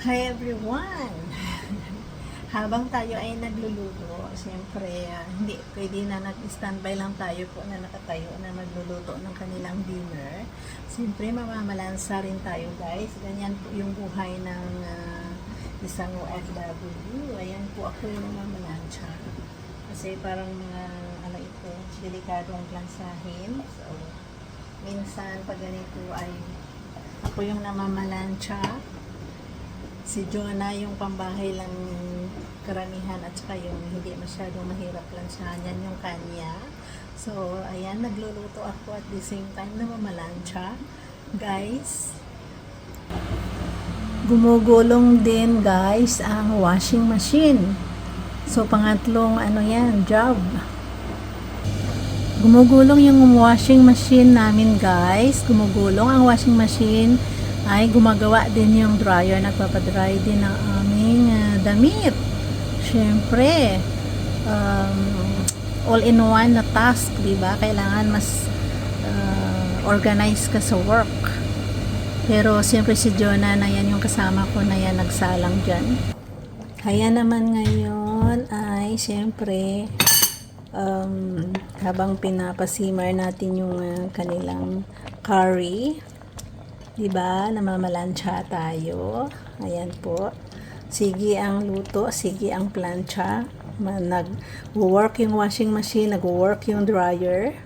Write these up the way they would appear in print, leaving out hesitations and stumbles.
Hi everyone! Habang tayo ay nagluluto, siyempre, hindi pwede na nag-standby lang tayo po na nakatayo na magluluto ng kanilang dinner. Siyempre, mamamalansa rin tayo guys. Ganyan po yung buhay ng isang OFW. Ayan po ako yung mamamalansa. Kasi parang mga, ito, delikado ang plansahin. So, minsan pag ganito ay ako yung namamalansya. Si Jonah yung pambahay lang karamihan at saka yung hindi masyadong mahirap lang siya. Yan yung kanya. So, ayan, nagluluto ako at the same time namamalansya. Guys, gumugulong din guys ang washing machine. So, pangatlong job. Gumugulong yung washing machine namin guys. Gumugulong ang washing machine ay gumagawa din yung dryer, nagpapadry din ng aming damit. Syempre, all-in-one na task, di ba? Kailangan mas organized ka sa work. Pero siyempre si Jonah na yan yung kasama ko na yan nagsalang dyan. Kaya naman ngayon ay siyempre habang pinapasimmer natin yung kanilang curry, diba, namamalansya tayo. Ayan po. Sige ang luto, sige ang plancha. Nag-work yung washing machine, nag-work yung dryer.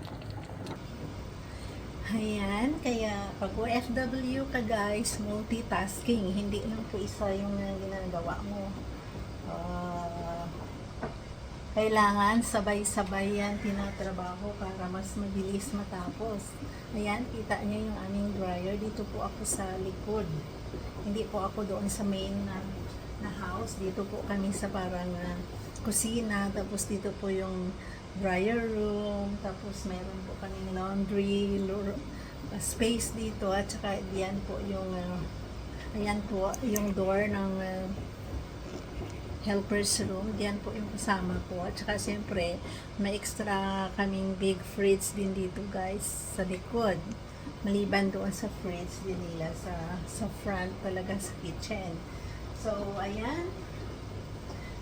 Ayan, kaya pag OFW ka guys, multitasking. Hindi lang po isa yung ginagawa mo. Kailangan sabay-sabay yan tinatrabaho para mas mabilis matapos. Ayan, kita niyo yung aming dryer. Dito po ako sa likod. Hindi po ako doon sa main na house. Dito po kami sa parang kusina. Tapos dito po yung dryer room. Tapos meron po kaming laundry space dito. At saka diyan po yung ayan po yung door ng helper's room. Diyan po yung kasama ko. At saka siyempre, may extra kaming big fridge din dito guys sa likod. Maliban doon sa fridge din nila sa front talaga sa kitchen. So, ayan.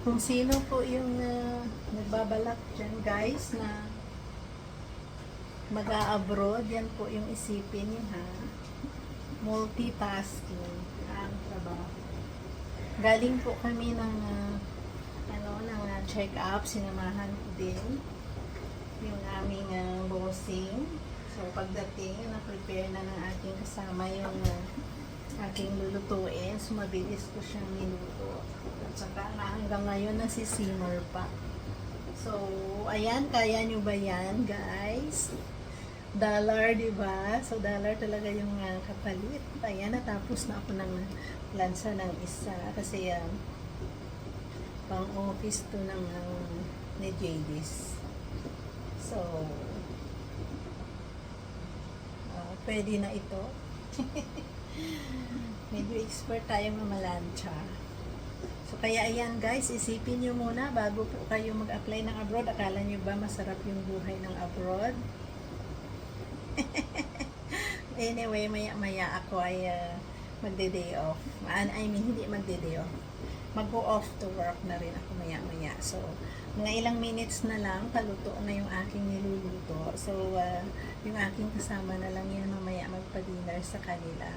Kung sino po yung nagbabalak dyan guys na mag-a-abroad, yan po yung isipin niyo ha. Multitasking ang trabaho. Galing po kami ng check-up, sinamahan ko din yung aming bossing. So, pagdating, na-prepare na ng aking kasama yung aking lulutuin. So, mabilis ko siyang niluto. At saka, hanggang ngayon, nasisimmer pa. So, ayan, kaya nyo ba yan, guys? $1, diba? So, $1 talaga yung kapalit. Ayan, natapos na ako ng lansa ng isa. Kasi, pang office to ng ni JD's. So, pwede na ito. Medyo expert tayo mamalansya. So, kaya ayan guys, isipin nyo muna bago po kayo mag-apply ng abroad. Akala nyo ba masarap yung buhay ng abroad? Anyway, maya-maya ako ay magde-day off. I mean, hindi magde-day off. Mag-go off to work na rin ako maya-maya. So, mga ilang minutes na lang, paluto na yung aking niluluto. So, yung aking kasama na lang yan mamaya magpa-dinner sa kanila.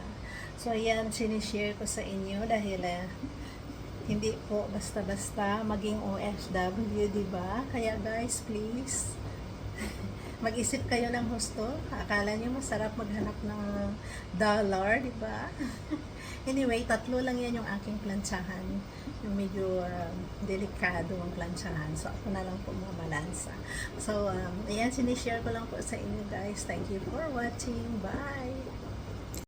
So, ayan, sinishare ko sa inyo dahil hindi po basta-basta maging OFW, diba? Kaya guys, please, mag-isip kayo ng husto. Akala nyo masarap maghanap ng $1, diba? Anyway, 3 lang yan yung aking plantsahan. Yung medyo delikado ang plantsahan. So, ako na lang po mamalansa. So, ayan, sinishare ko lang po sa inyo guys. Thank you for watching. Bye!